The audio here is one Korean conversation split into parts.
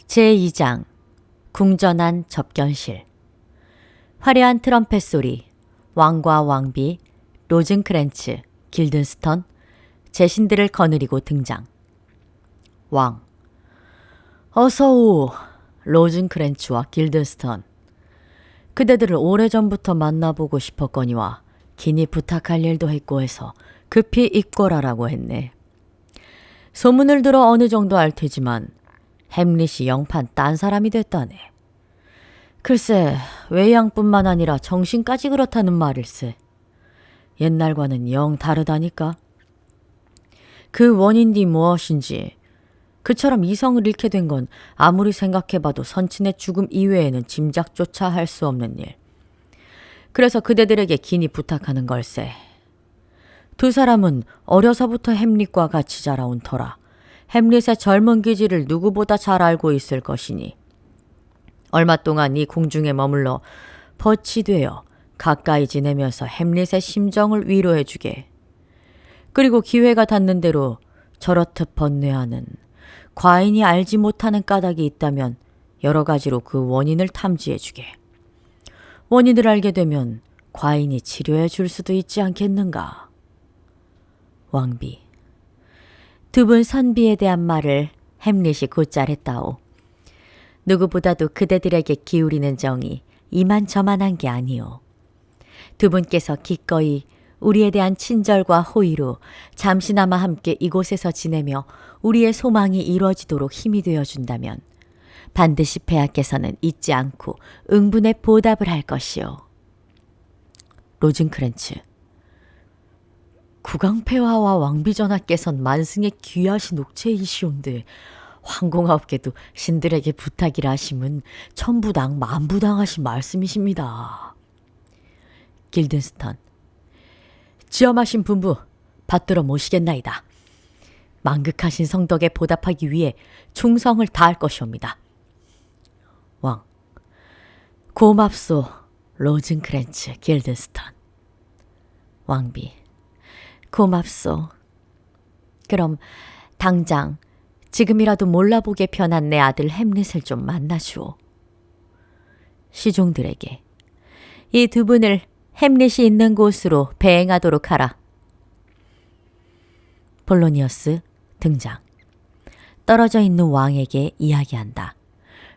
제2장 궁전안 접견실. 화려한 트럼펫 소리, 왕과 왕비, 로즌크랜츠, 길든스턴, 제신들을 거느리고 등장. 왕. 어서오, 로즌크랜츠와 길든스턴. 그대들을 오래전부터 만나보고 싶었거니와 긴히 부탁할 일도 했고 해서 급히 입궐하라고 했네. 소문을 들어 어느 정도 알 테지만 햄릿이 영판 딴 사람이 됐다네. 글쎄, 외양뿐만 아니라 정신까지 그렇다는 말일세. 옛날과는 영 다르다니까. 그 원인이 무엇인지, 그처럼 이성을 잃게 된 건 아무리 생각해봐도 선친의 죽음 이외에는 짐작조차 할 수 없는 일. 그래서 그대들에게 긴히 부탁하는 걸세. 두 사람은 어려서부터 햄릿과 같이 자라온 터라 햄릿의 젊은 기질을 누구보다 잘 알고 있을 것이니 얼마 동안 이 궁중에 머물러 벗이 되어 가까이 지내면서 햄릿의 심정을 위로해주게. 그리고 기회가 닿는 대로 저렇듯 번뇌하는 과인이 알지 못하는 까닭이 있다면 여러 가지로 그 원인을 탐지해주게. 원인을 알게 되면 과인이 치료해 줄 수도 있지 않겠는가. 왕비. 두 분 선비에 대한 말을 햄릿이 곧잘 했다오. 누구보다도 그대들에게 기울이는 정이 이만저만한 게 아니오. 두 분께서 기꺼이 우리에 대한 친절과 호의로 잠시나마 함께 이곳에서 지내며 우리의 소망이 이루어지도록 힘이 되어준다면 반드시 폐하께서는 잊지 않고 응분의 보답을 할 것이오. 로즌크랜츠. 국왕폐하와 왕비전하께선 만승의 귀하신 옥체이시온데 황공하옵게도 신들에게 부탁이라 하심은 천부당 만부당하신 말씀이십니다. 길든스턴. 지엄하신 분부 받들어 모시겠나이다. 만극하신 성덕에 보답하기 위해 충성을 다할 것이옵니다. 왕. 고맙소, 로즌크랜츠, 길든스턴. 왕비. 고맙소. 그럼 당장 지금이라도 몰라보게 편한 내 아들 햄릿을 좀 만나주오. 시종들에게 이 두 분을 햄릿이 있는 곳으로 배행하도록 하라. 폴로니어스 등장. 떨어져 있는 왕에게 이야기한다.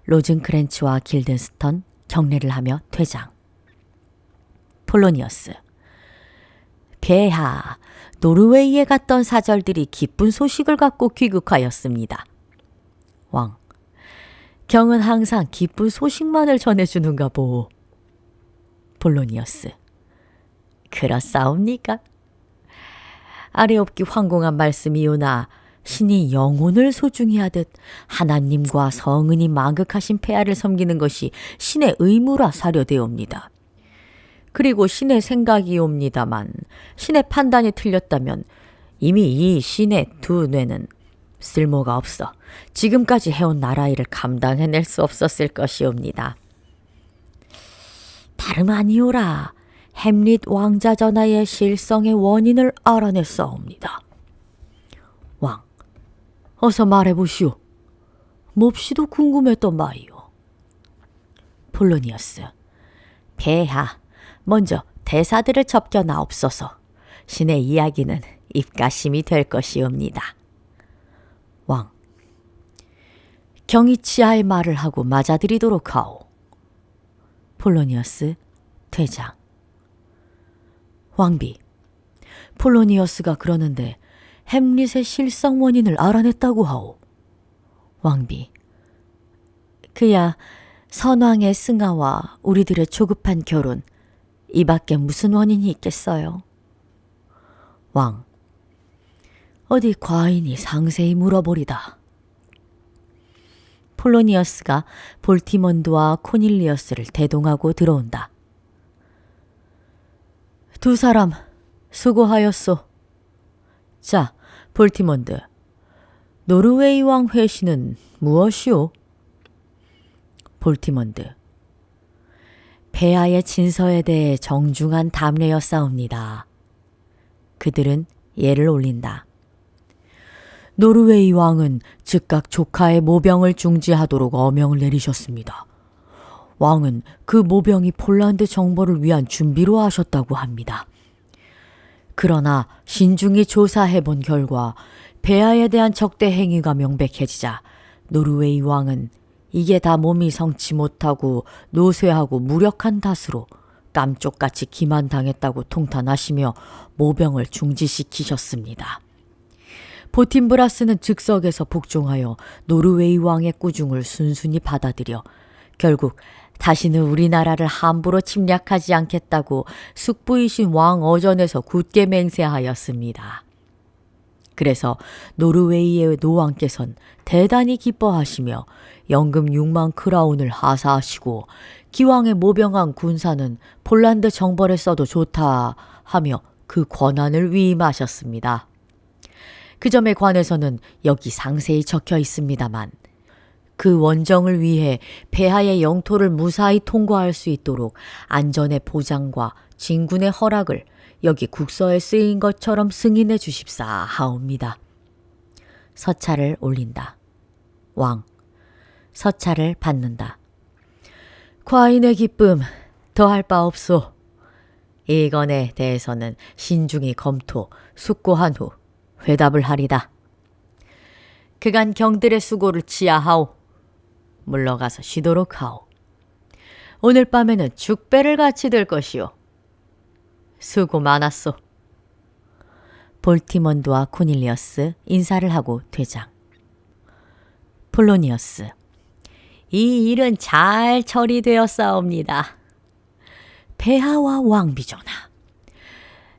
로즌크랜츠와 길든스턴 경례를 하며 퇴장. 폴로니어스. 폐하, 노르웨이에 갔던 사절들이 기쁜 소식을 갖고 귀국하였습니다. 왕. 경은 항상 기쁜 소식만을 전해주는가 보오. 폴로니어스. 그렇사옵니까? 아래옵기 황공한 말씀이오나 신이 영혼을 소중히 하듯 하나님과 성은이 만극하신 폐하를 섬기는 것이 신의 의무라 사료되옵니다. 그리고 신의 생각이옵니다만 신의 판단이 틀렸다면 이미 이 신의 두 뇌는 쓸모가 없어 지금까지 해온 나라일을 감당해낼 수 없었을 것이옵니다. 다름 아니오라. 햄릿 왕자 전하의 실성의 원인을 알아냈사옵니다. 왕. 어서 말해보시오. 몹시도 궁금했던 바이오. 폴로니어스. 폐하. 먼저 대사들을 접견하옵소서. 신의 이야기는 입가심이 될 것이옵니다. 왕. 경이치하의 말을 하고 맞아들이도록 하오. 폴로니어스 퇴장. 왕비. 폴로니어스가 그러는데 햄릿의 실성 원인을 알아냈다고 하오. 왕비. 그야 선왕의 승하와 우리들의 조급한 결혼, 이 밖에 무슨 원인이 있겠어요? 왕. 어디 과인이 상세히 물어보리다. 폴로니어스가 볼티몬드와 코닐리어스를 대동하고 들어온다. 두 사람 수고하였소. 자, 볼티몬드. 노르웨이 왕 회신은 무엇이오? 볼티몬드. 폐하의 진서에 대해 정중한 담례였사옵니다. 그들은 예를 올린다. 노르웨이 왕은 즉각 조카의 모병을 중지하도록 어명을 내리셨습니다. 왕은 그 모병이 폴란드 정벌을 위한 준비로 하셨다고 합니다. 그러나 신중히 조사해본 결과 폐하에 대한 적대 행위가 명백해지자 노르웨이 왕은 이게 다 몸이 성치 못하고 노쇠하고 무력한 탓으로 깜쪽같이 기만당했다고 통탄하시며 모병을 중지시키셨습니다. 보팀브라스는 즉석에서 복종하여 노르웨이 왕의 꾸중을 순순히 받아들여 결국 다시는 우리나라를 함부로 침략하지 않겠다고 숙부이신 왕 어전에서 굳게 맹세하였습니다. 그래서 노르웨이의 노왕께선 대단히 기뻐하시며 연금 6만 크라운을 하사하시고 기왕에 모병한 군사는 폴란드 정벌에 써도 좋다 하며 그 권한을 위임하셨습니다. 그 점에 관해서는 여기 상세히 적혀 있습니다만 그 원정을 위해 폐하의 영토를 무사히 통과할 수 있도록 안전의 보장과 진군의 허락을 여기 국서에 쓰인 것처럼 승인해 주십사 하옵니다. 서찰을 올린다. 왕. 서찰을 받는다. 과인의 기쁨 더할 바 없소. 이 건에 대해서는 신중히 검토, 숙고한 후 회답을 하리다. 그간 경들의 수고를 치하하오. 물러가서 쉬도록 하오. 오늘 밤에는 죽배를 같이 들 것이오. 수고 많았소. 볼티몬드와 코닐리어스 인사를 하고 퇴장. 폴로니어스. 이 일은 잘 처리되었사옵니다. 폐하와 왕비전하.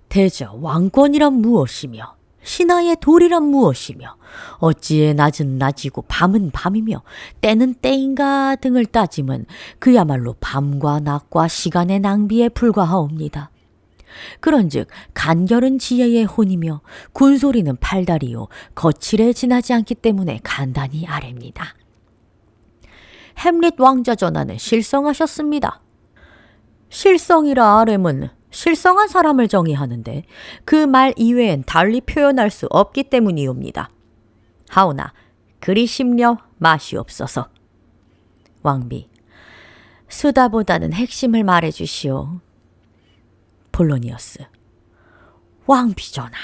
대저 왕권이란 무엇이며 신하의 도리란 무엇이며 어찌에 낮은 낮이고 밤은 밤이며 때는 때인가 등을 따짐은 그야말로 밤과 낮과 시간의 낭비에 불과하옵니다. 그런즉 간결은 지혜의 혼이며 군소리는 팔다리요 거칠에 지나지 않기 때문에 간단히 아랩니다. 햄릿 왕자 전하는 실성하셨습니다. 실성이라 아렘은 실성한 사람을 정의하는데 그 말 이외엔 달리 표현할 수 없기 때문이옵니다. 하오나 그리 심려 마시옵소서. 왕비. 수다보다는 핵심을 말해주시오. 폴로니어스. 왕비전하,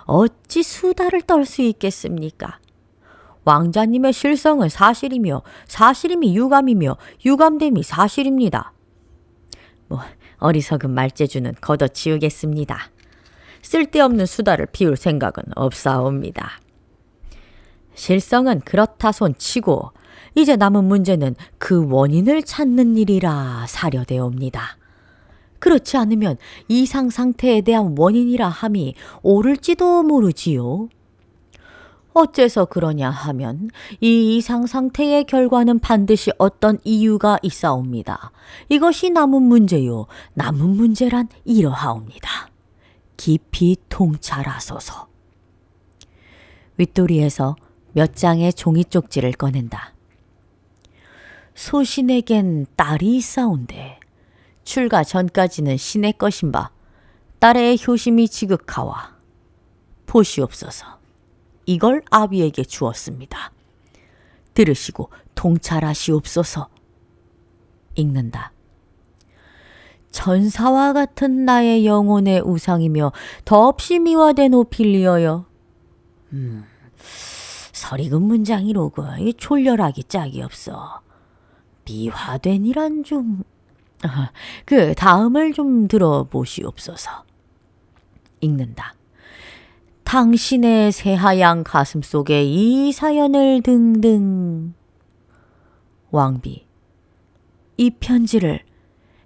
어찌 수다를 떨 수 있겠습니까? 왕자님의 실성은 사실이며 사실임이 유감이며 유감됨이 사실입니다. 어리석은 말재주는 걷어치우겠습니다. 쓸데없는 수다를 피울 생각은 없사옵니다. 실성은 그렇다 손치고 이제 남은 문제는 그 원인을 찾는 일이라 사려되옵니다. 그렇지 않으면 이상 상태에 대한 원인이라 함이 옳을지도 모르지요. 어째서 그러냐 하면 이 이상 상태의 결과는 반드시 어떤 이유가 있사옵니다. 이것이 남은 문제요. 남은 문제란 이러하옵니다. 깊이 통찰하소서. 윗도리에서 몇 장의 종이 쪽지를 꺼낸다. 소신에겐 딸이 있사온데 출가 전까지는 신의 것인바 딸의 효심이 지극하와 보시옵소서. 이걸 아비에게 주었습니다. 들으시고 통찰하시옵소서. 읽는다. 천사와 같은 나의 영혼의 우상이며 더없이 미화된 오필리어여. 설익은 문장이로고 촐렬하기 짝이 없어. 미화된이란 좀... 그 다음을 좀 들어보시옵소서. 읽는다. 당신의 새하얀 가슴 속에 이 사연을 등등. 왕비. 이 편지를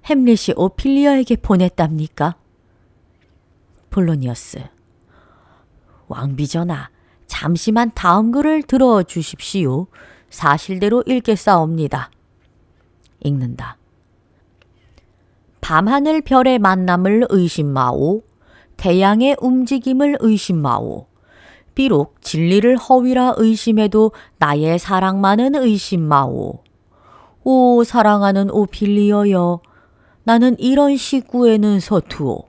햄릿이 오필리어에게 보냈답니까? 폴로니어스. 왕비전하, 잠시만 다음 글을 들어주십시오. 사실대로 읽겠사옵니다. 읽는다. 밤하늘 별의 만남을 의심마오. 태양의 움직임을 의심마오. 비록 진리를 허위라 의심해도 나의 사랑만은 의심마오. 오 사랑하는 오필리어여, 나는 이런 시구에는 서투오.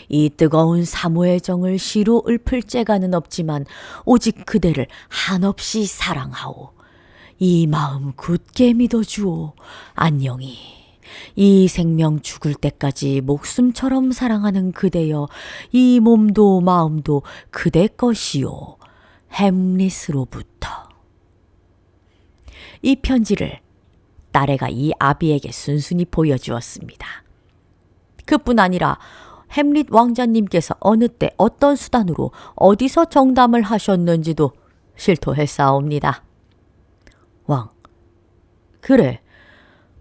이 뜨거운 사모의 정을 시로 읊을 재가는 없지만 오직 그대를 한없이 사랑하오. 이 마음 굳게 믿어주오. 안녕히 이 생명 죽을 때까지 목숨처럼 사랑하는 그대여, 이 몸도 마음도 그대 것이오. 햄릿으로부터. 이 편지를 딸애가 이 아비에게 순순히 보여주었습니다. 그뿐 아니라 햄릿 왕자님께서 어느 때 어떤 수단으로 어디서 정담을 하셨는지도 실토했사옵니다. 왕, 그래,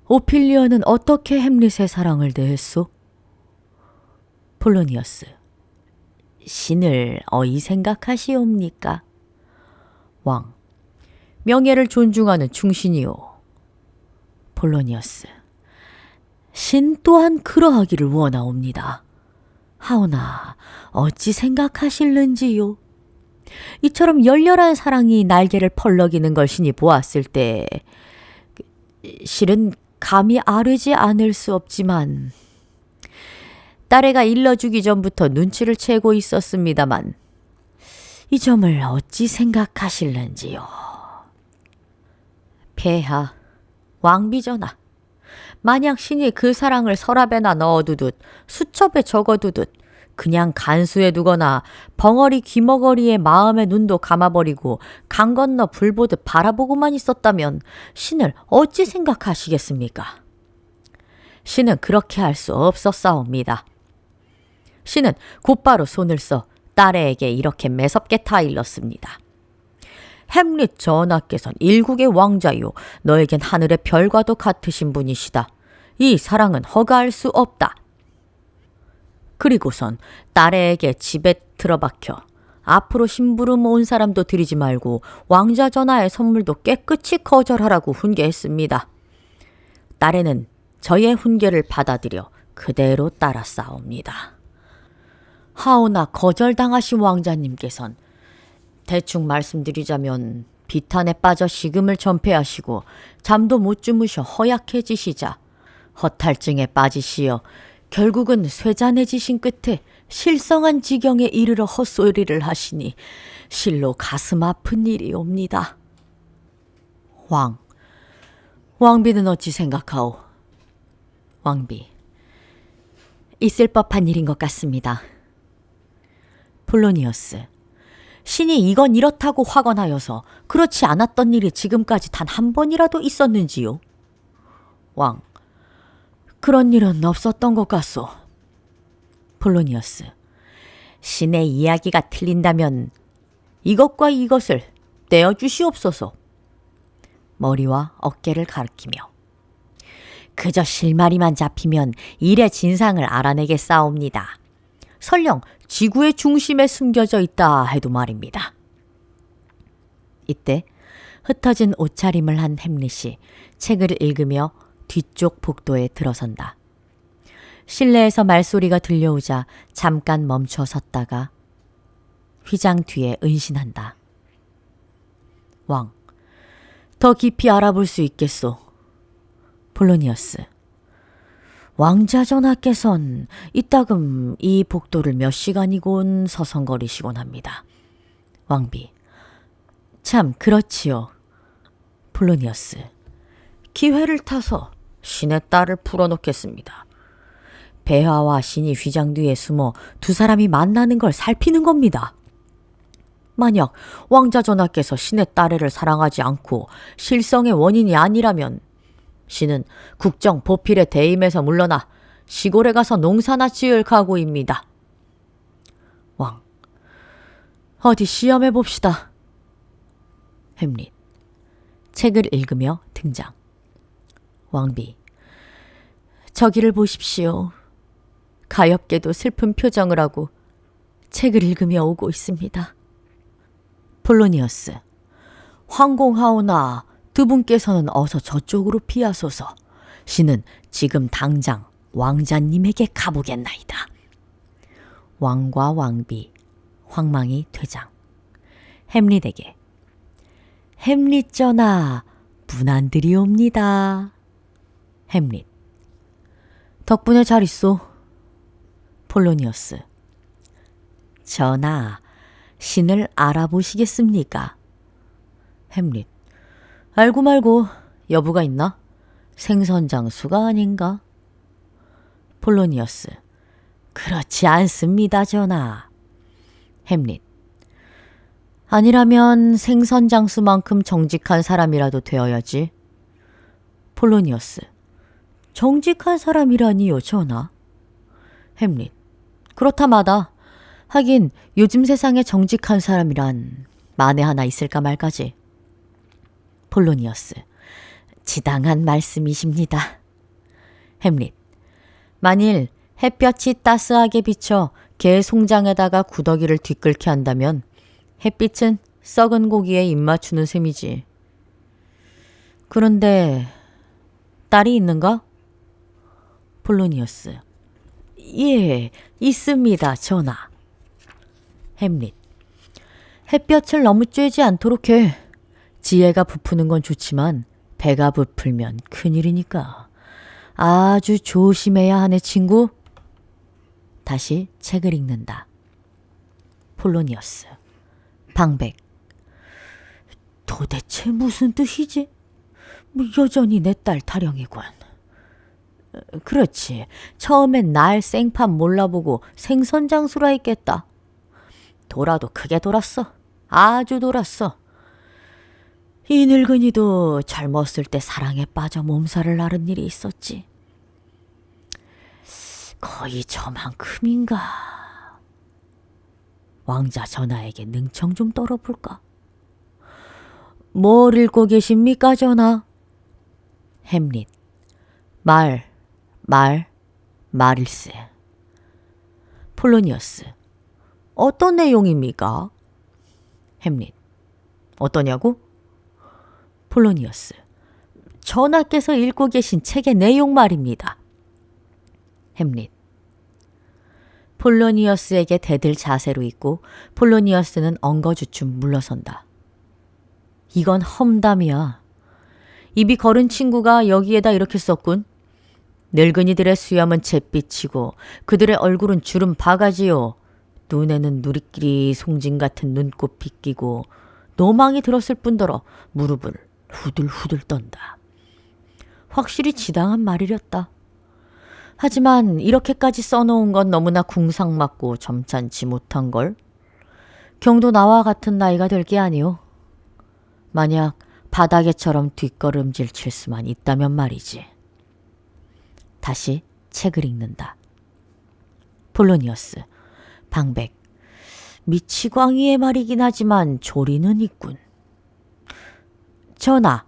오피리어는 어떻게 햄릿의 사랑을 대했소? 폴로니어스, 신을 어이 생각하시옵니까? 왕, 명예를 존중하는 충신이오. 폴로니어스, 신 또한 그러하기를 원하옵니다. 하오나 어찌 생각하실는지요? 이처럼 열렬한 사랑이 날개를 펄럭이는 걸 신이 보았을 때 실은 감히 아뢰지 않을 수 없지만, 딸애가 일러주기 전부터 눈치를 채고 있었습니다만 이 점을 어찌 생각하실는지요? 폐하, 왕비전하, 만약 신이 그 사랑을 서랍에나 넣어두듯 수첩에 적어두듯 그냥 간수해 두거나 벙어리 귀머거리에 마음의 눈도 감아버리고 강 건너 불 보듯 바라보고만 있었다면 신을 어찌 생각하시겠습니까? 신은 그렇게 할 수 없었사옵니다. 신은 곧바로 손을 써 딸애에게 이렇게 매섭게 타일렀습니다. 햄릿 전하께선 일국의 왕자요, 너에겐 하늘의 별과도 같으신 분이시다. 이 사랑은 허가할 수 없다. 그리고선 딸애에게 집에 틀어박혀 앞으로 심부름 온 사람도 드리지 말고 왕자 전하의 선물도 깨끗이 거절하라고 훈계했습니다. 딸애는 저의 훈계를 받아들여 그대로 따라싸웁니다. 하오나 거절당하신 왕자님께선 대충 말씀드리자면 비탄에 빠져 식음을 전폐하시고 잠도 못 주무셔 허약해지시자 허탈증에 빠지시어 결국은 쇠잔해지신 끝에 실성한 지경에 이르러 헛소리를 하시니 실로 가슴 아픈 일이옵니다. 왕, 왕비는 어찌 생각하오? 왕비, 있을 법한 일인 것 같습니다. 폴로니어스, 신이 이건 이렇다고 화건하여서 그렇지 않았던 일이 지금까지 단 한 번이라도 있었는지요? 왕, 그런 일은 없었던 것 같소. 폴로니어스, 신의 이야기가 틀린다면 이것과 이것을 떼어주시옵소서. 머리와 어깨를 가리키며, 그저 실마리만 잡히면 일의 진상을 알아내겠사옵니다. 설령 지구의 중심에 숨겨져 있다 해도 말입니다. 이때 흩어진 옷차림을 한 햄릿이 책을 읽으며 뒤쪽 복도에 들어선다. 실내에서 말소리가 들려오자 잠깐 멈춰 섰다가 휘장 뒤에 은신한다. 왕, 더 깊이 알아볼 수 있겠소. 폴로니어스, 왕자 전하께선 이따금 이 복도를 몇 시간이곤 서성거리시곤 합니다. 왕비, 참 그렇지요. 폴로니어스, 기회를 타서 신의 딸을 풀어놓겠습니다. 폐하와 신이 휘장 뒤에 숨어 두 사람이 만나는 걸 살피는 겁니다. 만약 왕자 전하께서 신의 딸애를 사랑하지 않고 실성의 원인이 아니라면 신은 국정 보필의 대임에서 물러나 시골에 가서 농사나 지을 각오입니다. 왕, 어디 시험해 봅시다. 햄릿, 책을 읽으며 등장. 왕비, 저기를 보십시오. 가엾게도 슬픈 표정을 하고 책을 읽으며 오고 있습니다. 폴로니어스, 황공하오나 두 분께서는 어서 저쪽으로 피하소서. 신은 지금 당장 왕자님에게 가보겠나이다. 왕과 왕비, 황망이 퇴장. 햄릿에게, 햄릿 전하, 문안드리옵니다. 햄릿, 덕분에 잘 있소. 폴로니어스. 전하, 신을 알아보시겠습니까? 햄릿. 알고 말고 여부가 있나? 생선장수가 아닌가? 폴로니어스. 그렇지 않습니다, 전하. 햄릿. 아니라면 생선장수만큼 정직한 사람이라도 되어야지. 폴로니어스. 정직한 사람이라니요, 전하? 햄릿. 그렇다마다 하긴 요즘 세상에 정직한 사람이란 만에 하나 있을까 말까지. 폴로니어스. 지당한 말씀이십니다. 햄릿. 만일 햇볕이 따스하게 비쳐 개 송장에다가 구더기를 뒤끓게 한다면 햇빛은 썩은 고기에 입맞추는 셈이지. 그런데 딸이 있는가? 폴로니어스. 예, 있습니다, 전하. 햄릿. 햇볕을 너무 쬐지 않도록 해. 지혜가 부푸는 건 좋지만 배가 부풀면 큰일이니까. 아주 조심해야 하네, 친구. 다시 책을 읽는다. 폴로니어스. 방백. 도대체 무슨 뜻이지? 여전히 내 딸 타령이군. 그렇지. 처음엔 날 생판 몰라보고 생선장수라 했겠다. 돌아도 크게 돌았어. 아주 돌았어. 이 늙은이도 젊었을 때 사랑에 빠져 몸살을 앓은 일이 있었지. 거의 저만큼인가. 왕자 전하에게 능청 좀 떨어볼까? 뭘 읽고 계십니까, 전하? 햄릿. 말일세. 폴로니어스. 어떤 내용입니까? 햄릿. 어떠냐고? 폴로니어스. 전하께서 읽고 계신 책의 내용 말입니다. 햄릿. 폴로니어스에게 대들 자세로 있고 폴로니어스는 엉거주춤 물러선다. 이건 험담이야. 입이 거른 친구가 여기에다 이렇게 썼군. 늙은이들의 수염은 잿빛이고 그들의 얼굴은 주름 바가지요. 눈에는 누리끼리 송진 같은 눈곱이 끼고 노망이 들었을 뿐더러 무릎을 후들후들 떤다. 확실히 지당한 말이렸다. 하지만 이렇게까지 써놓은 건 너무나 궁상맞고 점잖지 못한 걸. 경도 나와 같은 나이가 될 게 아니오. 만약 바닥에처럼 뒷걸음질 칠 수만 있다면 말이지. 다시 책을 읽는다. 폴로니어스. 방백. 미치광이의 말이긴 하지만 조리는 있군. 전하,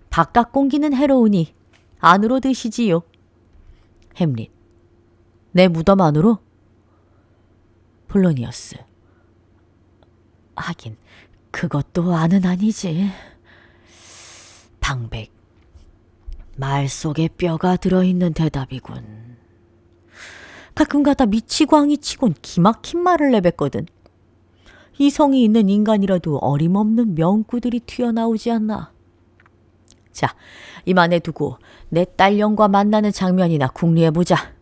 바깥 공기는 해로우니 안으로 드시지요. 햄릿. 내 무덤 안으로? 폴로니어스. 하긴 그것도 안은 아니지. 방백. 말 속에 뼈가 들어있는 대답이군. 가끔가다 미치광이 치곤 기막힌 말을 내뱉거든. 이성이 있는 인간이라도 어림없는 명구들이 튀어나오지 않나. 자, 이만해 두고 내 딸령과 만나는 장면이나 궁리해보자.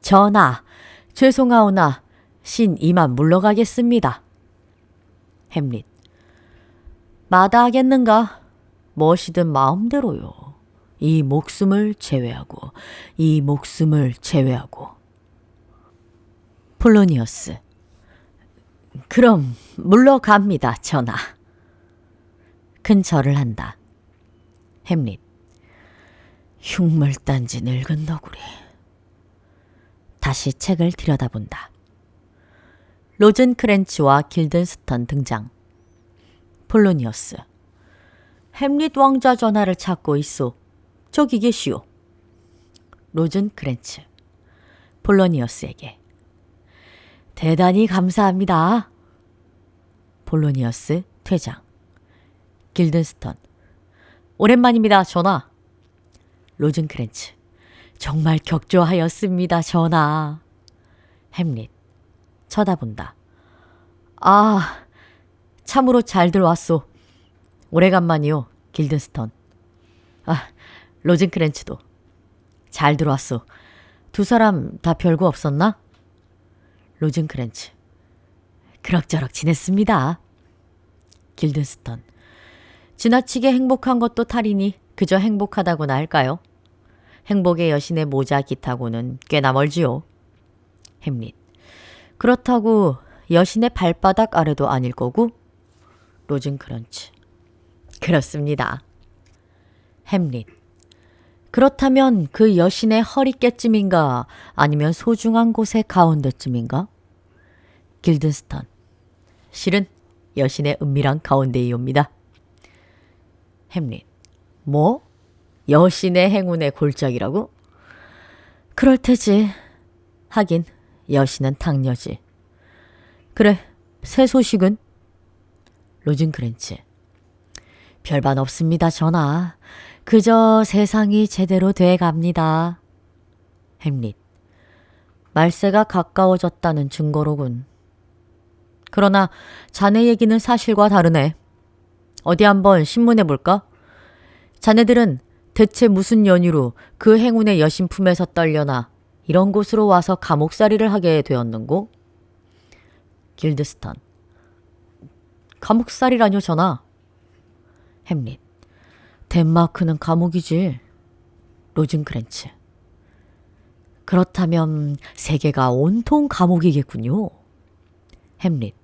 전하, 죄송하오나 신 이만 물러가겠습니다. 햄릿. 마다하겠는가? 무엇이든 마음대로요. 이 목숨을 제외하고. 폴로니어스. 그럼 물러갑니다, 전하. 큰 절을 한다. 햄릿. 흉물단지 늙은 너구리. 다시 책을 들여다본다. 로즌크렌치와 길든스턴 등장. 폴로니어스. 햄릿 왕자 전하를 찾고 있소. 저기 계시오. 로즌크렌치. 폴로니어스에게. 대단히 감사합니다. 폴로니어스 퇴장. 길든스턴. 오랜만입니다, 전하. 로즌크렌치. 정말 격조하였습니다, 전하. 햄릿. 쳐다본다. 아, 참으로 잘들 왔소. 오래간만이요, 길든스턴. 아, 로즌크렌치도. 잘 들어왔소. 두 사람 다 별거 없었나? 로즌크랜츠. 그럭저럭 지냈습니다. 길든스턴. 지나치게 행복한 것도 탈이니 그저 행복하다고나 할까요? 행복의 여신의 모자 기타고는 꽤나 멀지요. 햄릿. 그렇다고 여신의 발바닥 아래도 아닐 거고? 로즌크런치. 그렇습니다. 햄릿. 그렇다면 그 여신의 허리께쯤인가 아니면 소중한 곳의 가운데쯤인가? 길든스턴. 실은 여신의 은밀한 가운데이옵니다. 햄릿. 뭐? 여신의 행운의 골짜기라고? 그럴 테지. 하긴 여신은 탕녀지. 그래, 새 소식은? 로즌크랜츠. 별반 없습니다, 전하. 그저 세상이 제대로 돼갑니다. 햄릿. 말세가 가까워졌다는 증거로군. 그러나 자네 얘기는 사실과 다르네. 어디 한번 신문해 볼까? 자네들은 대체 무슨 연유로 그 행운의 여신 품에서 떨려나 이런 곳으로 와서 감옥살이를 하게 되었는고? 길드스턴. 감옥살이라뇨, 전하. 햄릿. 덴마크는 감옥이지. 로즌크랜츠. 그렇다면 세계가 온통 감옥이겠군요. 햄릿.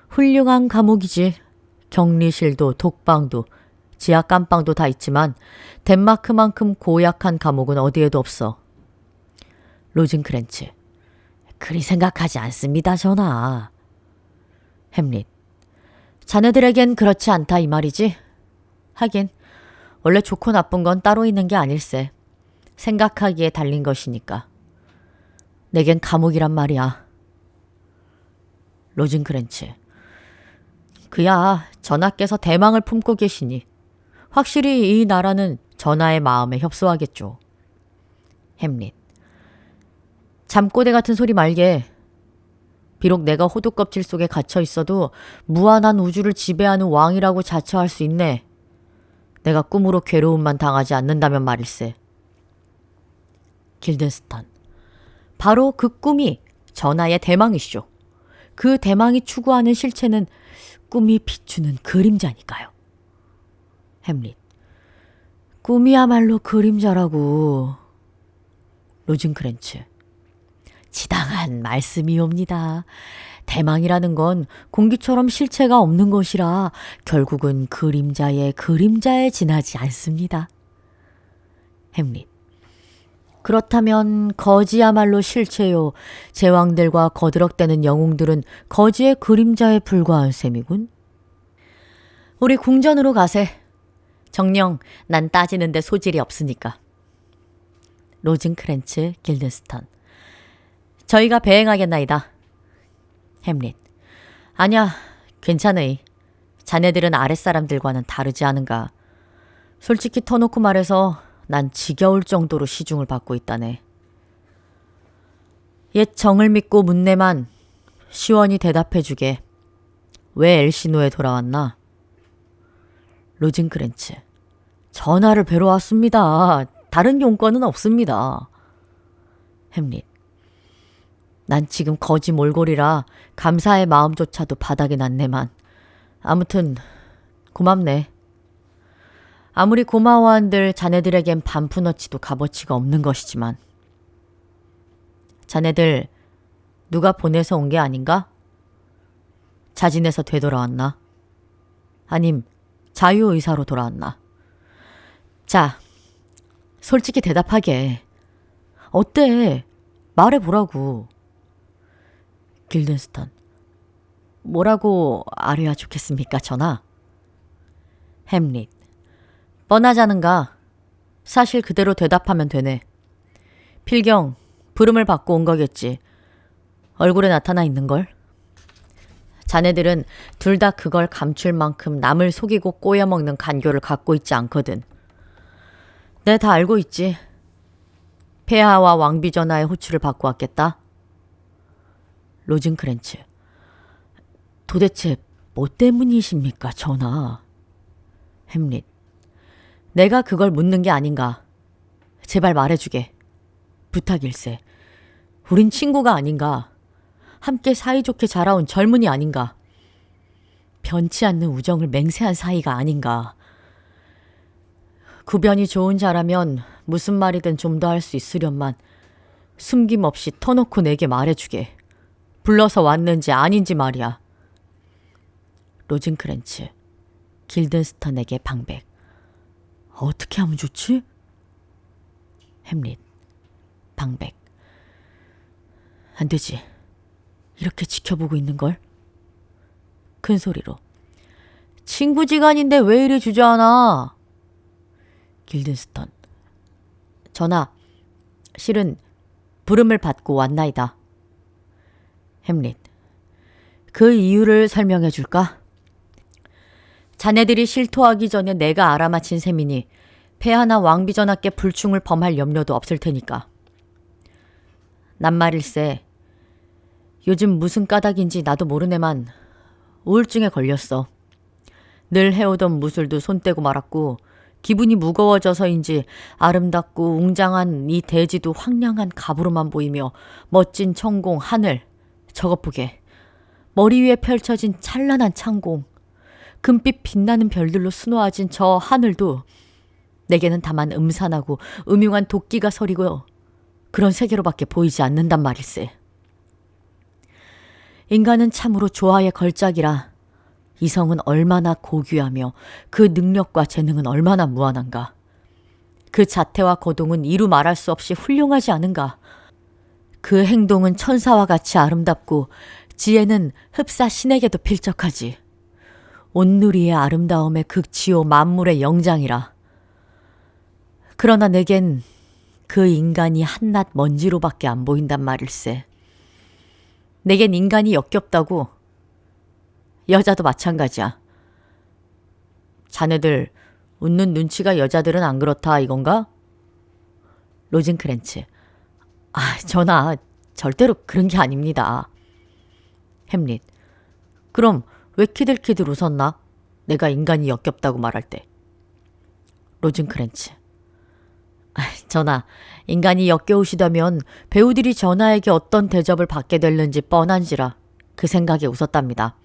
훌륭한 감옥이지. 격리실도 독방도 지하 깜방도 다 있지만 덴마크만큼 고약한 감옥은 어디에도 없어. 로즌크랜츠. 그리 생각하지 않습니다, 전하. 햄릿. 자네들에겐 그렇지 않다 이 말이지. 하긴 원래 좋고 나쁜 건 따로 있는 게 아닐세. 생각하기에 달린 것이니까. 내겐 감옥이란 말이야. 로즌크랜츠. 그야 전하께서 대망을 품고 계시니 확실히 이 나라는 전하의 마음에 협소하겠죠. 햄릿. 잠꼬대 같은 소리 말게. 비록 내가 호두껍질 속에 갇혀 있어도 무한한 우주를 지배하는 왕이라고 자처할 수 있네. 내가 꿈으로 괴로움만 당하지 않는다면 말일세. 길든스턴. 바로 그 꿈이 전하의 대망이시죠. 그 대망이 추구하는 실체는 꿈이 비추는 그림자니까요. 햄릿. 꿈이야말로 그림자라고. 로즌크랜츠. 지당한 말씀이옵니다. 대망이라는 건 공기처럼 실체가 없는 것이라 결국은 그림자에 지나지 않습니다. 햄릿. 그렇다면 거지야말로 실체요. 제왕들과 거드럭대는 영웅들은 거지의 그림자에 불과한 셈이군. 우리 궁전으로 가세. 정녕 난 따지는데 소질이 없으니까. 로즌크랜츠 길든스턴. 저희가 배행하겠나이다. 햄릿. 아냐, 괜찮으이. 자네들은 아랫사람들과는 다르지 않은가. 솔직히 터놓고 말해서 난 지겨울 정도로 시중을 받고 있다네. 옛 정을 믿고 묻네만 시원히 대답해주게. 왜 엘시노에 돌아왔나? 로즌크랜츠. 전하를 뵈러 왔습니다. 다른 용건은 없습니다. 햄릿. 난 지금 거지 몰골이라 감사의 마음조차도 바닥에 났네만. 아무튼 고맙네. 아무리 고마워한들 자네들에겐 반푼어치도 값어치가 없는 것이지만. 자네들 누가 보내서 온 게 아닌가? 자진해서 되돌아왔나? 아님 자유의사로 돌아왔나? 자, 솔직히 대답하게. 어때? 말해보라고. 길든스턴. 뭐라고 알아야 좋겠습니까, 전하? 햄릿. 뻔하자는가. 사실 그대로 대답하면 되네. 필경, 부름을 받고 온 거겠지. 얼굴에 나타나 있는걸. 자네들은 둘 다 그걸 감출 만큼 남을 속이고 꼬여먹는 간교를 갖고 있지 않거든. 내 다 알고 있지. 폐하와 왕비 전하의 호출을 받고 왔겠다. 로즌크랜츠. 도대체 뭐 때문이십니까, 전하? 햄릿. 내가 그걸 묻는 게 아닌가. 제발 말해주게. 부탁일세. 우린 친구가 아닌가. 함께 사이좋게 자라온 젊은이 아닌가. 변치 않는 우정을 맹세한 사이가 아닌가. 구변이 좋은 자라면 무슨 말이든 좀 더 할 수 있으련만 숨김없이 터놓고 내게 말해주게. 불러서 왔는지 아닌지 말이야. 로젠크랜츠, 길든스턴에게 방백. 어떻게 하면 좋지? 햄릿, 방백. 안 되지. 이렇게 지켜보고 있는걸? 큰 소리로. 친구지간인데 왜 이리 주저하나? 길든스턴. 전하, 실은 부름을 받고 왔나이다. 햄릿. 그 이유를 설명해 줄까? 자네들이 실토하기 전에 내가 알아맞힌 셈이니 폐하나 왕비전하께 불충을 범할 염려도 없을 테니까. 낱말일세. 요즘 무슨 까닭인지 나도 모르네만 우울증에 걸렸어. 늘 해오던 무술도 손 떼고 말았고 기분이 무거워져서인지 아름답고 웅장한 이 대지도 황량한 갑으로만 보이며 멋진 천공, 하늘, 저것 보게. 머리 위에 펼쳐진 찬란한 창공, 금빛 빛나는 별들로 수놓아진 저 하늘도 내게는 다만 음산하고 음흉한 도끼가 서리고 그런 세계로밖에 보이지 않는단 말일세. 인간은 참으로 조화의 걸작이라 이성은 얼마나 고귀하며 그 능력과 재능은 얼마나 무한한가. 그 자태와 거동은 이루 말할 수 없이 훌륭하지 않은가. 그 행동은 천사와 같이 아름답고 지혜는 흡사 신에게도 필적하지. 온누리의 아름다움의 극치요 만물의 영장이라. 그러나 내겐 그 인간이 한낱 먼지로밖에 안 보인단 말일세. 내겐 인간이 역겹다고. 여자도 마찬가지야. 자네들 웃는 눈치가 여자들은 안 그렇다 이건가? 로젠크랜츠. 전하, 절대로 그런 게 아닙니다. 햄릿. 그럼 왜 키들키들 웃었나? 내가 인간이 역겹다고 말할 때. 로젠크랜츠. 전하, 인간이 역겨우시다면 배우들이 전하에게 어떤 대접을 받게 될는지 뻔한지라 그 생각에 웃었답니다.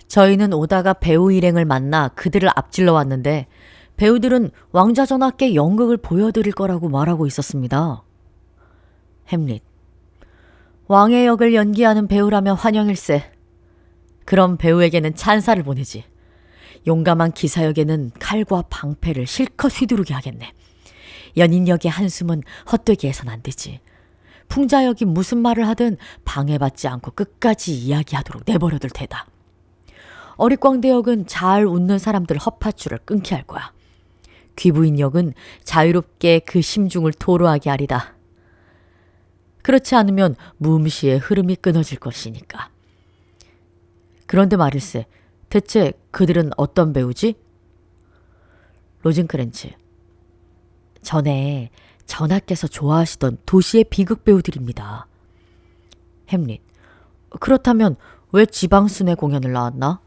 저희는 오다가 배우 일행을 만나 그들을 앞질러 왔는데 배우들은 왕자 전하께 연극을 보여드릴 거라고 말하고 있었습니다. 햄릿. 왕의 역을 연기하는 배우라면 환영일세. 그럼 배우에게는 찬사를 보내지. 용감한 기사역에는 칼과 방패를 실컷 휘두르게 하겠네. 연인 역의 한숨은 헛되게 해선 안 되지. 풍자역이 무슨 말을 하든 방해받지 않고 끝까지 이야기하도록 내버려둘 테다. 어릿광대 역은 잘 웃는 사람들 헛파출을 끊게 할 거야. 귀부인 역은 자유롭게 그 심중을 토로하게 하리다. 그렇지 않으면 무음시의 흐름이 끊어질 것이니까. 그런데 말일세, 대체 그들은 어떤 배우지? 로젠크랜츠. 전에 전하께서 좋아하시던 도시의 비극 배우들입니다. 햄릿. 그렇다면 왜 지방순회 공연을 나왔나?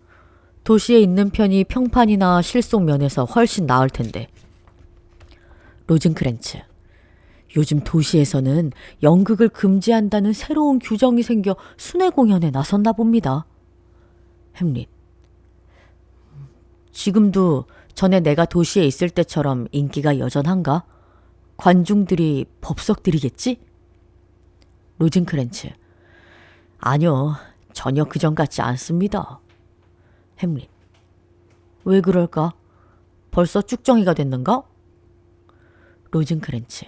도시에 있는 편이 평판이나 실속 면에서 훨씬 나을 텐데. 로젠크랜츠. 요즘 도시에서는 연극을 금지한다는 새로운 규정이 생겨 순회 공연에 나섰나 봅니다. 햄릿. 지금도 전에 내가 도시에 있을 때처럼 인기가 여전한가? 관중들이 법석들이겠지? 로젠크랜츠. 아니요, 전혀 그전 같지 않습니다. 햄릿. 왜 그럴까? 벌써 쭉정이가 됐는가? 로젠크랜츠.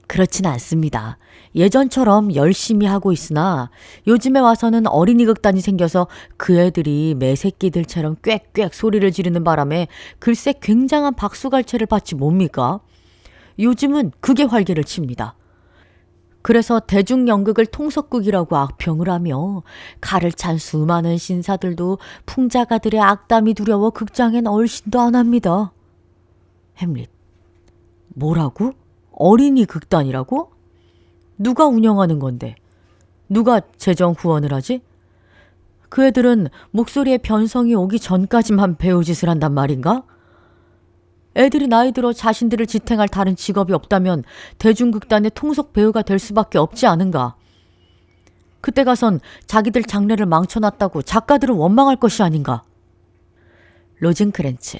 그렇진 않습니다. 예전처럼 열심히 하고 있으나 요즘에 와서는 어린이 극단이 생겨서 그 애들이 매새끼들처럼 꽥꽥 소리를 지르는 바람에 글쎄 굉장한 박수갈채를 받지 뭡니까? 요즘은 그게 활개를 칩니다. 그래서 대중연극을 통석극이라고 악평을 하며 칼을 찬 수많은 신사들도 풍자가들의 악담이 두려워 극장엔 얼씬도 안 합니다. 햄릿. 뭐라고? 어린이 극단이라고? 누가 운영하는 건데? 누가 재정 후원을 하지? 그 애들은 목소리에 변성이 오기 전까지만 배우짓을 한단 말인가? 애들이 나이 들어 자신들을 지탱할 다른 직업이 없다면 대중극단의 통속 배우가 될 수밖에 없지 않은가. 그때 가선 자기들 장래를 망쳐놨다고 작가들은 원망할 것이 아닌가. 로젠크랜츠.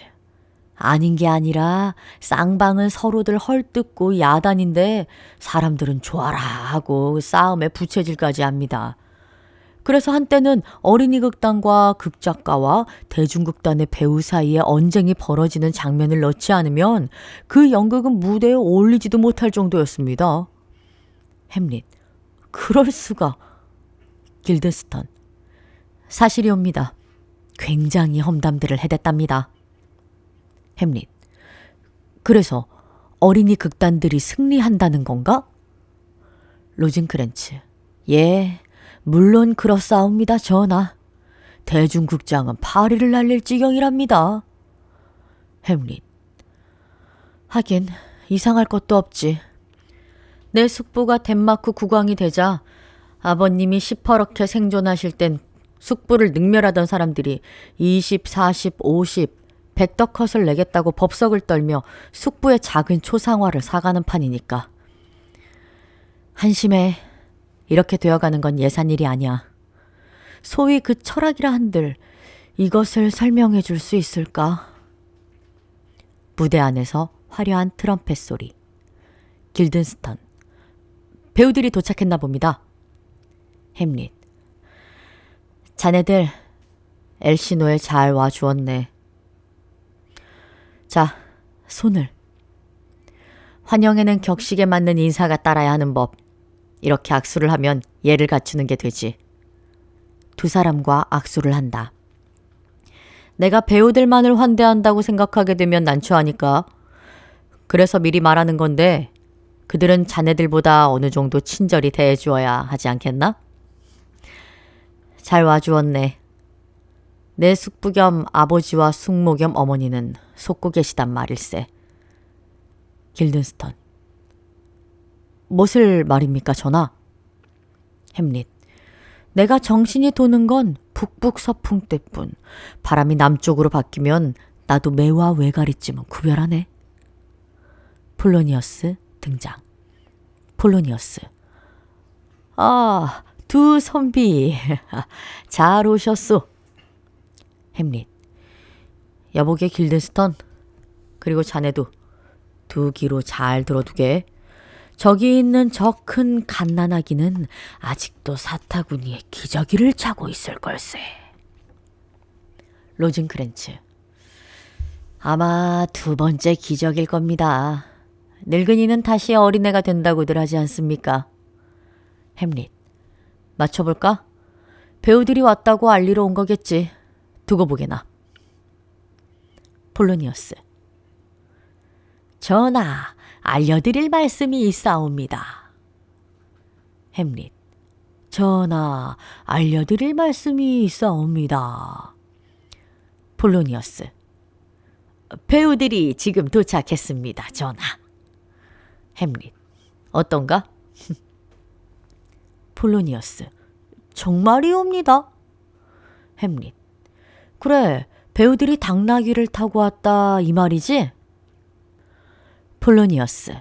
아닌 게 아니라 쌍방은 서로들 헐뜯고 야단인데 사람들은 좋아라 하고 싸움에 부채질까지 합니다. 그래서 한때는 어린이 극단과 극작가와 대중극단의 배우 사이에 언쟁이 벌어지는 장면을 넣지 않으면 그 연극은 무대에 올리지도 못할 정도였습니다. 햄릿. 그럴 수가. 길든스턴. 사실이옵니다. 굉장히 험담들을 해댔답니다. 햄릿. 그래서 어린이 극단들이 승리한다는 건가? 로젠크랜츠. 예, 물론 그렇사옵니다, 전하. 대중극장은 파리를 날릴 지경이랍니다. 햄릿. 하긴 이상할 것도 없지. 내 숙부가 덴마크 국왕이 되자 아버님이 시퍼렇게 생존하실 땐 숙부를 능멸하던 사람들이 20, 40, 50, 100덕컷을 내겠다고 법석을 떨며 숙부의 작은 초상화를 사가는 판이니까. 한심해. 이렇게 되어가는 건 예산일이 아니야. 소위 그 철학이라 한들 이것을 설명해 줄 수 있을까? 무대 안에서 화려한 트럼펫 소리. 길든스턴. 배우들이 도착했나 봅니다. 햄릿. 자네들 엘시노에 잘 와주었네. 자, 손을. 환영에는 격식에 맞는 인사가 따라야 하는 법. 이렇게 악수를 하면 예를 갖추는 게 되지. 두 사람과 악수를 한다. 내가 배우들만을 환대한다고 생각하게 되면 난처하니까. 그래서 미리 말하는 건데 그들은 자네들보다 어느 정도 친절히 대해주어야 하지 않겠나? 잘 와주었네. 내 숙부 겸 아버지와 숙모 겸 어머니는 속고 계시단 말일세. 길든스턴. 무엇을 말입니까, 전하? 햄릿. 내가 정신이 도는 건 북북서풍 때뿐. 바람이 남쪽으로 바뀌면 나도 매와 외가리쯤은 구별하네. 폴로니어스 등장. 폴로니어스. 아, 두 선비. 잘 오셨소. 햄릿. 여보게 길든스턴. 그리고 자네도 두 귀로 잘 들어두게. 저기 있는 저 큰 갓난아기는 아직도 사타구니에 기저귀를 차고 있을 걸세. 로젠크랜츠. 아마 두 번째 기저귀일 겁니다. 늙은이는 다시 어린애가 된다고들 하지 않습니까? 햄릿. 맞춰볼까? 배우들이 왔다고 알리러 온 거겠지. 두고 보게나. 폴로니어스. 전하, 알려드릴 말씀이 있사옵니다. 햄릿. 전하, 알려드릴 말씀이 있사옵니다. 폴로니어스. 배우들이 지금 도착했습니다, 전하. 햄릿. 어떤가? 폴로니어스. 정말이옵니다. 햄릿. 그래, 배우들이 당나귀를 타고 왔다 이 말이지? 폴로니어스.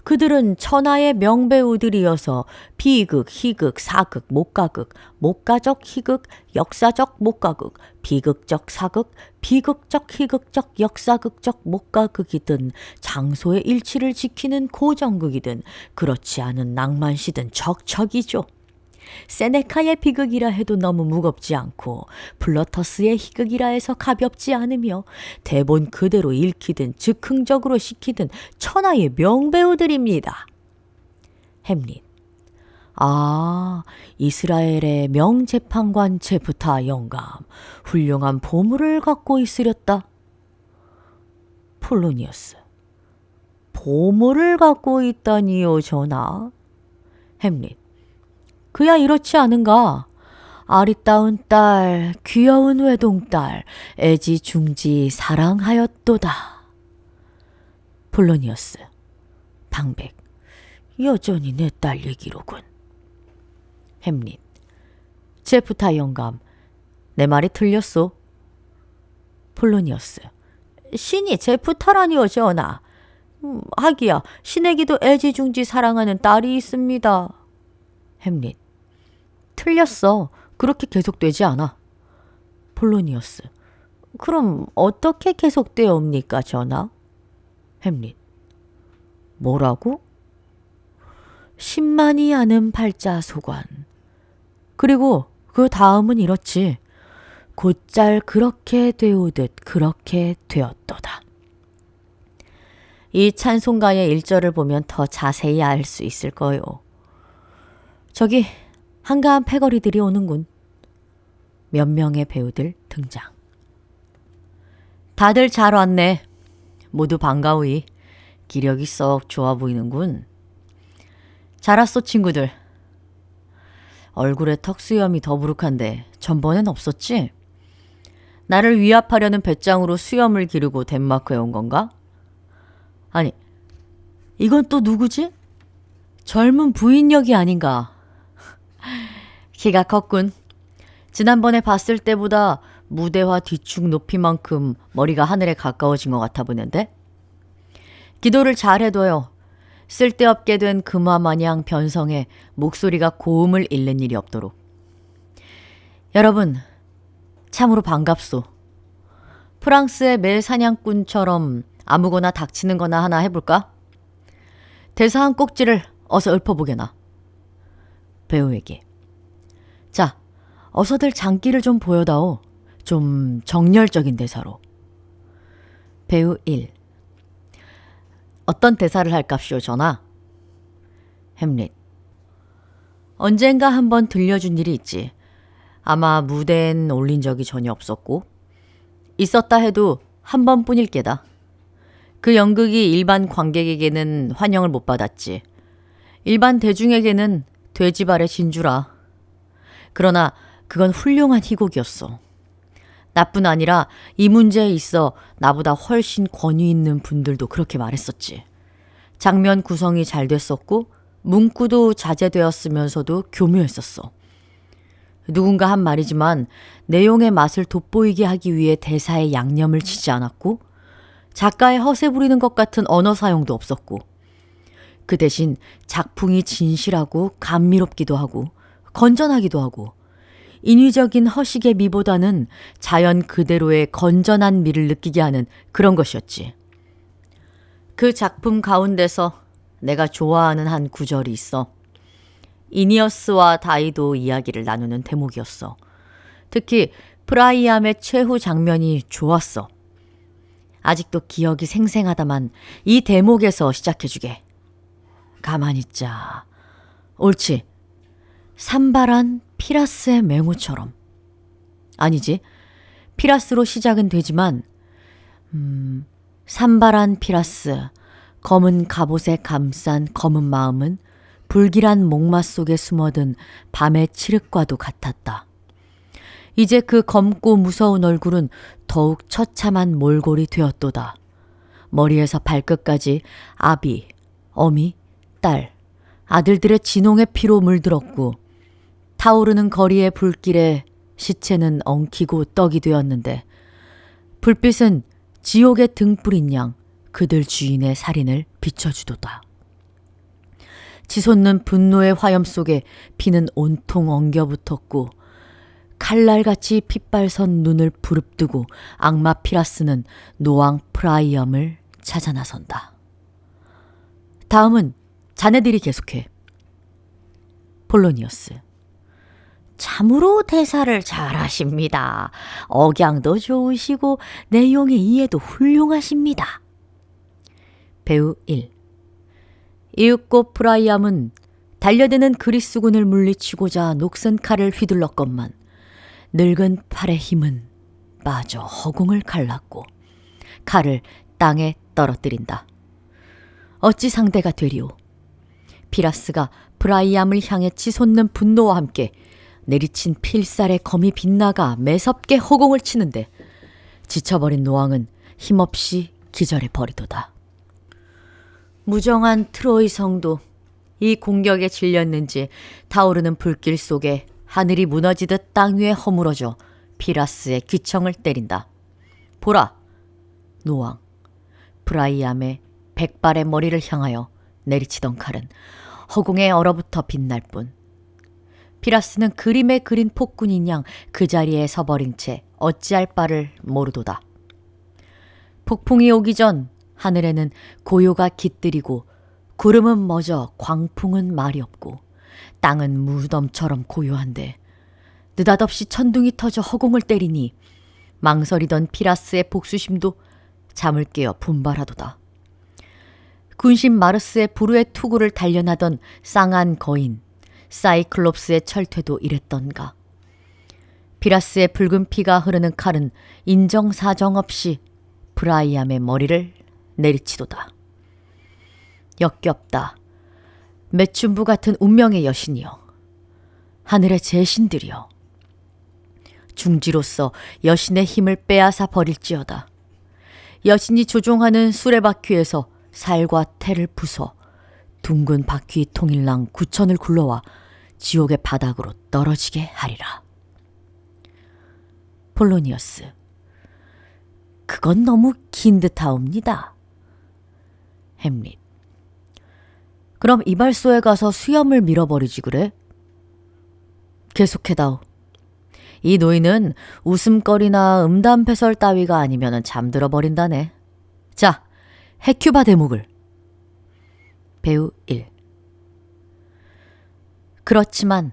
그들은 천하의 명배우들이어서 비극, 희극, 사극, 목가극, 목가적 희극, 역사적 목가극, 비극적 사극, 비극적 희극적 역사극적 목가극이든 장소의 일치를 지키는 고정극이든 그렇지 않은 낭만시든 척척이죠. 세네카의 비극이라 해도 너무 무겁지 않고 플러터스의 희극이라 해서 가볍지 않으며 대본 그대로 읽히든 즉흥적으로 시키든 천하의 명배우들입니다. 햄릿. 아, 이스라엘의 명재판관 제프타 영감, 훌륭한 보물을 갖고 있으렸다. 폴로니어스. 보물을 갖고 있다니요, 전하. 햄릿. 그야 이렇지 않은가? 아리따운 딸, 귀여운 외동딸, 애지중지 사랑하였도다. 폴로니어스. 방백. 여전히 내 딸 얘기로군. 햄릿. 제프타 영감, 내 말이 틀렸소? 폴로니어스. 신이 제 부탁하니요, 전하. 하기야 신에게도 애지중지 사랑하는 딸이 있습니다. 햄릿. 틀렸어. 그렇게 계속되지 않아. 폴로니어스. 그럼 어떻게 계속되옵니까, 전하? 햄릿. 뭐라고? 신만이 아는 팔자소관. 그리고 그 다음은 이렇지. 곧잘 그렇게 되오듯 그렇게 되었도다. 이 찬송가의 1절을 보면 더 자세히 알 수 있을 거요. 저기 한가한 패거리들이 오는군. 몇 명의 배우들 등장. 다들 잘 왔네. 모두 반가우이. 기력이 썩 좋아 보이는군. 잘 왔어, 친구들. 얼굴에 턱수염이 더부룩한데 전번엔 없었지? 나를 위압하려는 배짱으로 수염을 기르고 덴마크에 온 건가? 아니, 이건 또 누구지? 젊은 부인역이 아닌가? 키가 컸군. 지난번에 봤을 때보다 무대화 뒤축 높이만큼 머리가 하늘에 가까워진 것 같아 보는데? 기도를 잘 해둬요. 쓸데없게 된 금화 마냥 변성해 목소리가 고음을 잃는 일이 없도록. 여러분, 참으로 반갑소. 프랑스의 매 사냥꾼처럼 아무거나 닥치는 거나 하나 해볼까? 대사 한 꼭지를 어서 읊어보게나. 배우에게. 자, 어서들 장기를 좀 보여다오. 좀 정열적인 대사로. 배우 1. 어떤 대사를 할깝시오, 전하? 햄릿. 언젠가 한번 들려준 일이 있지. 아마 무대엔 올린 적이 전혀 없었고 있었다 해도 한 번뿐일 게다. 그 연극이 일반 관객에게는 환영을 못 받았지. 일반 대중에게는 돼지발의 진주라. 그러나 그건 훌륭한 희곡이었어. 나뿐 아니라 이 문제에 있어 나보다 훨씬 권위 있는 분들도 그렇게 말했었지. 장면 구성이 잘 됐었고 문구도 자제되었으면서도 교묘했었어. 누군가 한 말이지만 내용의 맛을 돋보이게 하기 위해 대사에 양념을 치지 않았고 작가의 허세 부리는 것 같은 언어 사용도 없었고 그 대신 작품이 진실하고 감미롭기도 하고 건전하기도 하고 인위적인 허식의 미보다는 자연 그대로의 건전한 미를 느끼게 하는 그런 것이었지. 그 작품 가운데서 내가 좋아하는 한 구절이 있어. 이니어스와 다이도 이야기를 나누는 대목이었어. 특히 프라이암의 최후 장면이 좋았어. 아직도 기억이 생생하다만 이 대목에서 시작해주게. 가만히 있자. 옳지. 산발한 피라스의 맹우처럼. 아니지. 피라스로 시작은 되지만 산발한 피라스, 검은 갑옷에 감싼 검은 마음은 불길한 목마 속에 숨어든 밤의 칠흑과도 같았다. 이제 그 검고 무서운 얼굴은 더욱 처참한 몰골이 되었도다. 머리에서 발끝까지 아비, 어미, 딸, 아들들의 진홍의 피로 물들었고 타오르는 거리의 불길에 시체는 엉키고 떡이 되었는데 불빛은 지옥의 등불인 양 그들 주인의 살인을 비춰주도다. 치솟는 분노의 화염 속에 피는 온통 엉겨붙었고 칼날같이 핏발선 눈을 부릅뜨고 악마 피라스는 노왕 프라이엄을 찾아 나선다. 다음은 자네들이 계속해. 폴로니어스. 참으로 대사를 잘하십니다. 억양도 좋으시고 내용의 이해도 훌륭하십니다. 배우 1. 이윽고 프라이암은 달려드는 그리스군을 물리치고자 녹슨 칼을 휘둘렀건만 늙은 팔의 힘은 마저 허공을 갈랐고 칼을 땅에 떨어뜨린다. 어찌 상대가 되리오. 피라스가 프라이암을 향해 치솟는 분노와 함께 내리친 필살의 검이 빗나가 매섭게 허공을 치는데 지쳐버린 노왕은 힘없이 기절해 버리도다. 무정한 트로이 성도 이 공격에 질렸는지 타오르는 불길 속에 하늘이 무너지듯 땅 위에 허물어져 피라스의 귀청을 때린다. 보라, 노왕. 브라이암의 백발의 머리를 향하여 내리치던 칼은 허공에 얼어붙어 빛날 뿐. 피라스는 그림에 그린 폭군인 양 그 자리에 서버린 채 어찌할 바를 모르도다. 폭풍이 오기 전 하늘에는 고요가 깃들이고 구름은 멎어 광풍은 말이 없고 땅은 무덤처럼 고요한데 느닷없이 천둥이 터져 허공을 때리니 망설이던 피라스의 복수심도 잠을 깨어 분발하도다. 군신 마르스의 부르의 투구를 단련하던 쌍한 거인 사이클롭스의 철퇴도 이랬던가. 피라스의 붉은 피가 흐르는 칼은 인정사정 없이 브라이암의 머리를 내리치도다. 역겹다. 매춘부 같은 운명의 여신이여. 하늘의 제신들이여. 중지로서 여신의 힘을 빼앗아 버릴지어다. 여신이 조종하는 수레바퀴에서 살과 태를 부숴 둥근 바퀴 통일랑 9천을 굴러와 지옥의 바닥으로 떨어지게 하리라. 폴로니어스. 그건 너무 긴 듯하옵니다. 햄릿. 그럼 이발소에 가서 수염을 밀어버리지 그래? 계속해다오. 이 노인은 웃음거리나 음담패설 따위가 아니면 잠들어 버린다네. 자, 헤큐바 대목을. 배우 1. 그렇지만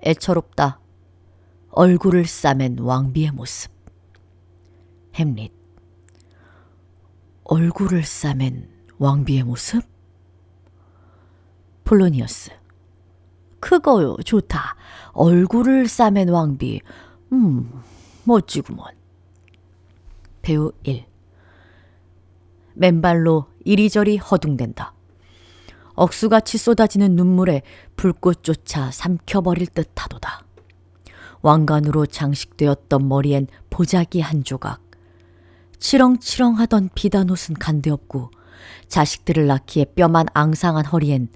애처롭다. 얼굴을 싸맨 왕비의 모습. 햄릿. 얼굴을 싸맨 왕비의 모습? 폴로니어스. 그거요, 좋다. 얼굴을 싸맨 왕비. 멋지구먼. 배우 1. 맨발로 이리저리 허둥댄다. 억수같이 쏟아지는 눈물에 불꽃조차 삼켜버릴 듯하도다. 왕관으로 장식되었던 머리엔 보자기 한 조각. 치렁치렁하던 비단옷은 간데없고 자식들을 낳기에 뼈만 앙상한 허리엔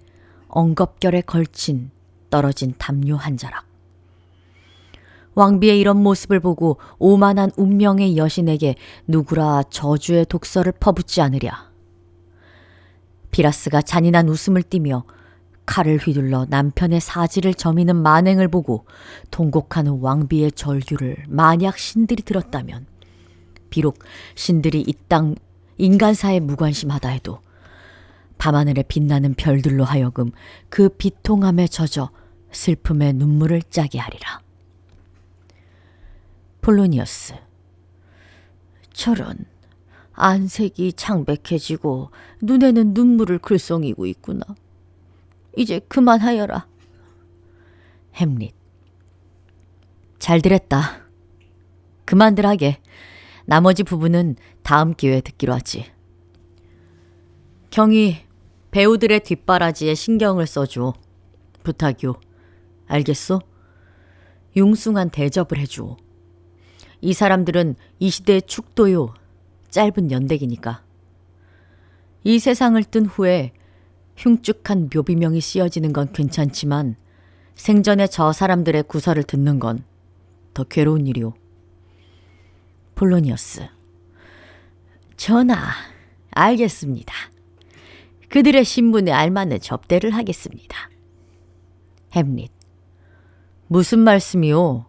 엉겁결에 걸친 떨어진 담요 한 자락. 왕비의 이런 모습을 보고 오만한 운명의 여신에게 누구라 저주의 독서를 퍼붓지 않으랴. 피라스가 잔인한 웃음을 띠며 칼을 휘둘러 남편의 사지를 저미는 만행을 보고 통곡하는 왕비의 절규를 만약 신들이 들었다면, 비록 신들이 이 땅 인간사에 무관심하다 해도 밤하늘에 빛나는 별들로 하여금 그 비통함에 젖어 슬픔의 눈물을 짜게 하리라. 폴로니어스. 저런, 안색이 창백해지고 눈에는 눈물을 글썽이고 있구나. 이제 그만하여라. 햄릿. 잘들 했다. 그만들 하게. 나머지 부분은 다음 기회에 듣기로 하지. 경이 배우들의 뒷바라지에 신경을 써줘. 부탁이오. 알겠소? 융숭한 대접을 해줘. 이 사람들은 이 시대의 축도요. 짧은 연대기니까. 이 세상을 뜬 후에 흉측한 묘비명이 씌어지는 건 괜찮지만 생전에 저 사람들의 구설을 듣는 건 더 괴로운 일이오. 폴로니어스. 전하, 알겠습니다. 그들의 신분에 알맞는 접대를 하겠습니다. 햄릿. 무슨 말씀이오?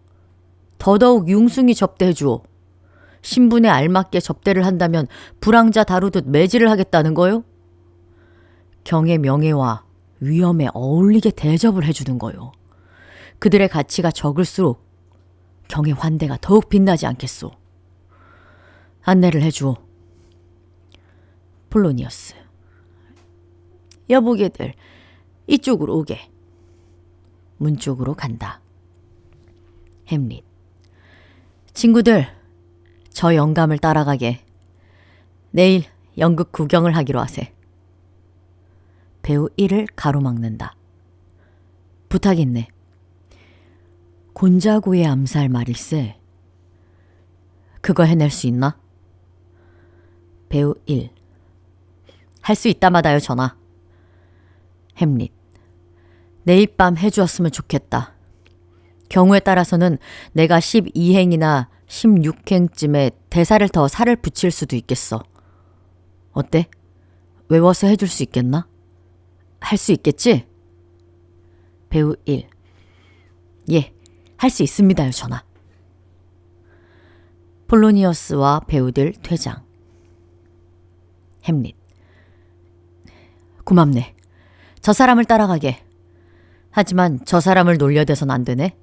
더더욱 융숭히 접대해주오. 신분에 알맞게 접대를 한다면 불황자 다루듯 매질을 하겠다는 거요? 경의 명예와 위엄에 어울리게 대접을 해주는 거요. 그들의 가치가 적을수록 경의 환대가 더욱 빛나지 않겠소. 안내를 해주오. 폴로니어스. 여보게들, 이쪽으로 오게. 문 쪽으로 간다. 햄릿. 친구들, 저 영감을 따라가게. 내일 연극 구경을 하기로 하세. 배우 1을 가로막는다. 부탁했네. 곤자고의 암살 말일세. 그거 해낼 수 있나? 배우 1. 할 수 있다마다요, 전하. 햄릿. 내일 밤 해주었으면 좋겠다. 경우에 따라서는 내가 12행이나 16행쯤에 대사를 더 살을 붙일 수도 있겠어. 어때? 외워서 해줄 수 있겠나? 할 수 있겠지? 배우 1. 예, 할 수 있습니다요, 전하. 폴로니어스와 배우들 퇴장. 햄릿. 고맙네. 저 사람을 따라가게. 하지만 저 사람을 놀려대선 안 되네.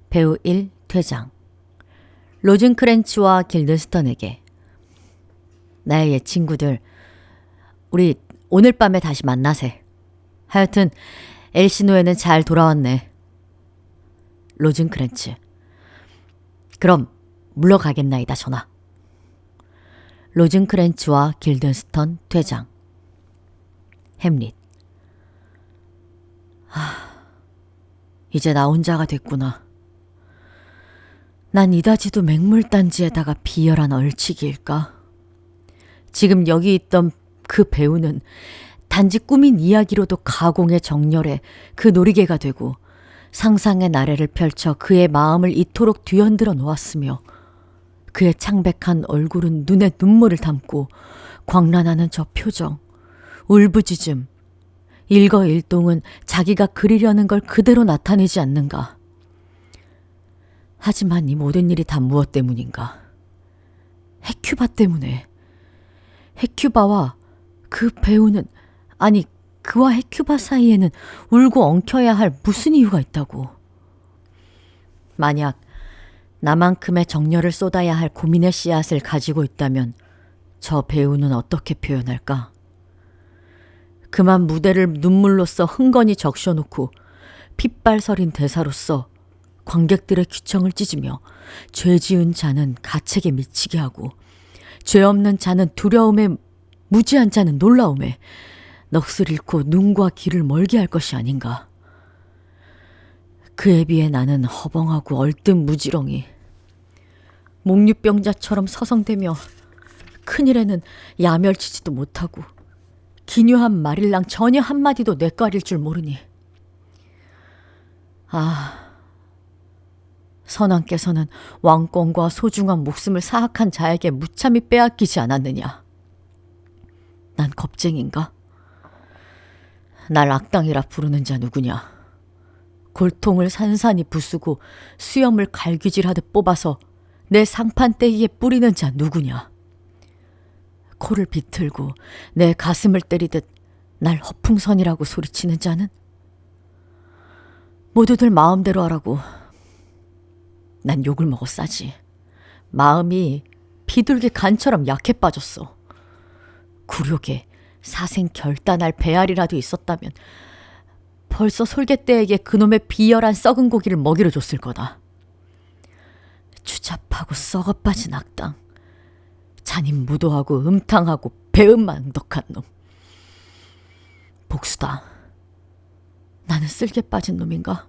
배우 1 퇴장. 로즌크렌치와 길든스턴에게. 나의 옛 친구들, 우리 오늘 밤에 다시 만나세. 하여튼 엘시노에는 잘 돌아왔네. 로즌크렌치. 그럼 물러가겠나이다, 전하. 로즌크렌치와 길든스턴 퇴장. 햄릿. 이제 나 혼자가 됐구나. 난 이다지도 맹물단지에다가 비열한 얼치기일까? 지금 여기 있던 그 배우는 단지 꾸민 이야기로도 가공의 정열에 그 놀이개가 되고 상상의 나래를 펼쳐 그의 마음을 이토록 뒤흔들어 놓았으며 그의 창백한 얼굴은 눈에 눈물을 담고 광란하는 저 표정, 울부짖음, 일거일동은 자기가 그리려는 걸 그대로 나타내지 않는가. 하지만 이 모든 일이 다 무엇 때문인가? 헤큐바 때문에. 헤큐바와 그 배우는, 아니 그와 헤큐바 사이에는 울고 엉켜야 할 무슨 이유가 있다고. 만약 나만큼의 정열을 쏟아야 할 고민의 씨앗을 가지고 있다면 저 배우는 어떻게 표현할까? 그만 무대를 눈물로써 흥건히 적셔놓고 핏발서린 대사로서 관객들의 귀청을 찢으며 죄 지은 자는 가책에 미치게 하고 죄 없는 자는 두려움에, 무지한 자는 놀라움에 넋을 잃고 눈과 귀를 멀게 할 것이 아닌가. 그에 비해 나는 허벙하고 얼뜬 무지렁이, 목류병자처럼 서성대며 큰일에는 야멸치지도 못하고 기묘한 말일랑 전혀 한마디도 내깔일 줄 모르니. 선왕께서는 왕권과 소중한 목숨을 사악한 자에게 무참히 빼앗기지 않았느냐. 난 겁쟁인가? 날 악당이라 부르는 자 누구냐? 골통을 산산이 부수고 수염을 갈귀질하듯 뽑아서 내 상판대기에 뿌리는 자 누구냐? 코를 비틀고 내 가슴을 때리듯 날 허풍선이라고 소리치는 자는? 모두들 마음대로 하라고. 난 욕을 먹어 싸지. 마음이 비둘기 간처럼 약해 빠졌어. 굴욕에 사생 결단할 배알이라도 있었다면 벌써 솔개떼에게 그놈의 비열한 썩은 고기를 먹이로 줬을 거다. 추잡하고 썩어빠진 악당, 잔인 무도하고 음탕하고 배은망덕한 놈. 복수다. 나는 쓸개 빠진 놈인가?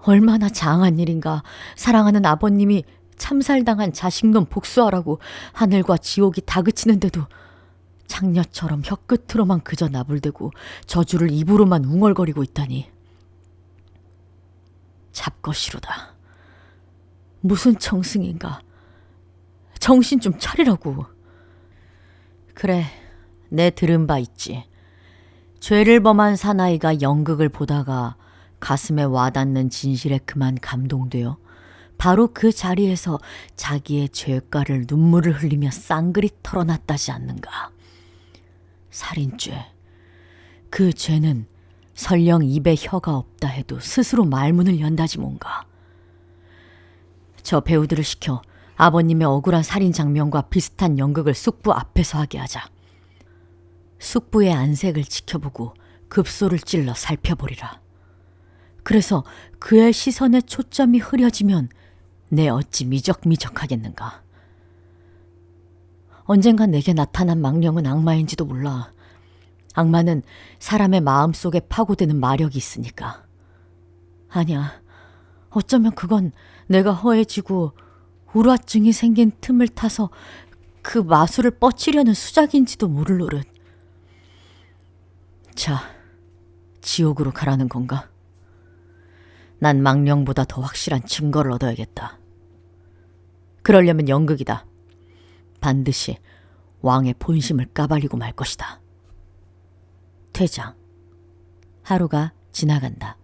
얼마나 장한 일인가. 사랑하는 아버님이 참살당한 자식놈 복수하라고 하늘과 지옥이 다그치는데도 장녀처럼 혀끝으로만 그저 나불대고 저주를 입으로만 웅얼거리고 있다니. 잡것이로다. 무슨 청승인가. 정신 좀 차리라고. 그래, 내 들은 바 있지. 죄를 범한 사나이가 연극을 보다가 가슴에 와닿는 진실에 그만 감동되어 바로 그 자리에서 자기의 죄가를 눈물을 흘리며 쌍그리 털어놨다지 않는가. 살인죄. 그 죄는 설령 입에 혀가 없다 해도 스스로 말문을 연다지 뭔가. 저 배우들을 시켜 아버님의 억울한 살인 장면과 비슷한 연극을 숙부 앞에서 하게 하자. 숙부의 안색을 지켜보고 급소를 찔러 살펴보리라. 그래서 그의 시선에 초점이 흐려지면 내 어찌 미적미적하겠는가. 언젠가 내게 나타난 망령은 악마인지도 몰라. 악마는 사람의 마음속에 파고드는 마력이 있으니까. 아니야, 어쩌면 그건 내가 허해지고 우라증이 생긴 틈을 타서 그 마술을 뻗치려는 수작인지도 모를 노릇. 자, 지옥으로 가라는 건가? 난 망령보다 더 확실한 증거를 얻어야겠다. 그러려면 연극이다. 반드시 왕의 본심을 까발리고 말 것이다. 퇴장. 하루가 지나간다.